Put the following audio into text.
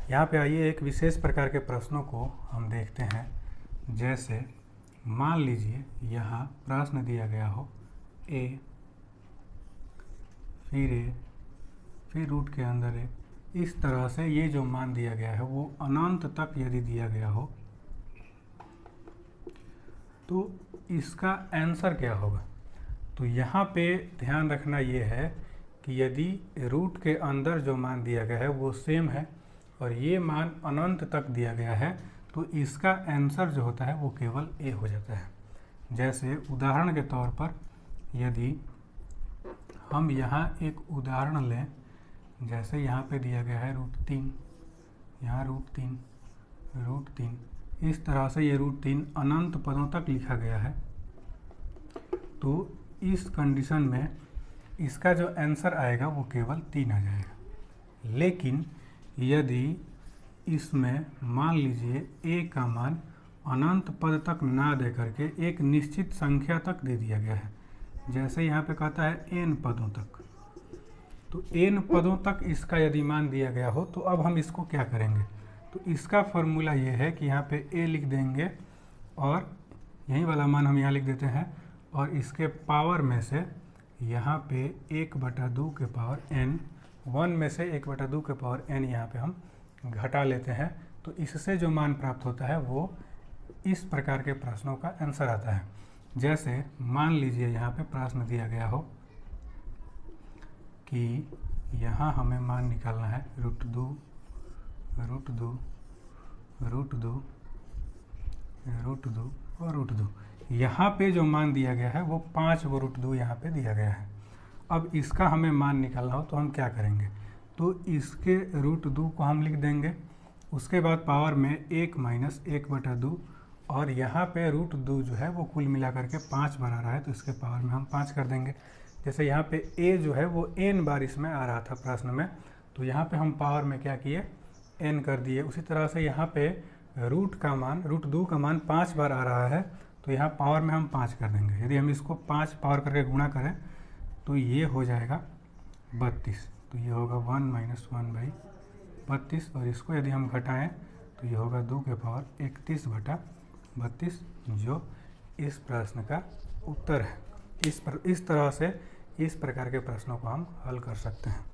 यहाँ पे आइए एक विशेष प्रकार के प्रश्नों को हम देखते हैं। जैसे मान लीजिए यहाँ प्रश्न दिया गया हो a, फिर रूट के अंदर a, इस तरह से ये जो मान दिया गया है वो अनंत तक यदि दिया गया हो तो इसका आंसर क्या होगा। तो यहाँ पे ध्यान रखना ये है कि यदि रूट के अंदर जो मान दिया गया है वो सेम है और ये मान अनंत तक दिया गया है तो इसका आंसर जो होता है वो केवल a हो जाता है। जैसे उदाहरण के तौर पर यदि हम यहाँ एक उदाहरण लें, जैसे यहाँ पे दिया गया है √3, यहाँ √3, इस तरह से ये √3 अनंत पदों तक लिखा गया है। तो इस कंडीशन में इसका जो आंसर आएगा वो केवल 3 आ जाएगा। लेकिन यदि इसमें मान लीजिए a का मान अनंत पद तक ना दे करके एक निश्चित संख्या तक दे दिया गया है, जैसे यहाँ पे कहता है n पदों तक, तो n पदों तक इसका यदि मान दिया गया हो तो अब हम इसको क्या करेंगे। तो इसका फॉर्मूला ये है कि यहाँ पे a लिख देंगे और यही वाला मान हम यहाँ लिख देते हैं और इसके पावर में से यहाँ पे 1/2 के पावर n, 1 में से 1/2 के पावर n यहाँ पे हम घटा लेते हैं। तो इससे जो मान प्राप्त होता है वो इस प्रकार के प्रश्नों का आंसर आता है। जैसे मान लीजिए यहाँ पे प्रश्न दिया गया हो कि यहाँ हमें मान निकालना है √2 और √2। यहाँ पे जो मान दिया गया है वो 5 गो √2 यहाँ पे दिया गया है। अब इसका हमें मान निकालना हो तो हम क्या करेंगे, तो इसके √2 को हम लिख देंगे, उसके बाद पावर में 1 - 1/2 और यहाँ पे √2 जो है वो कुल मिला करके 5 बार आ रहा है तो इसके पावर में हम 5 कर देंगे। जैसे यहाँ पे a जो है वो n बार इसमें आ रहा था प्रश्न में, तो यहाँ पे हम पावर में क्या किए, n कर दिए। उसी तरह से यहाँ पे √2 का मान 5 बार आ रहा है तो यहाँ पावर में हम 5 कर देंगे। यदि हम इसको 5 पावर करके गुणा करें तो ये हो जाएगा 32, तो ये होगा 1 - 1/32 और इसको यदि हम घटाएं तो ये होगा 2 के पावर 31/32, जो इस प्रश्न का उत्तर है। इस तरह से इस प्रकार के प्रश्नों को हम हल कर सकते हैं।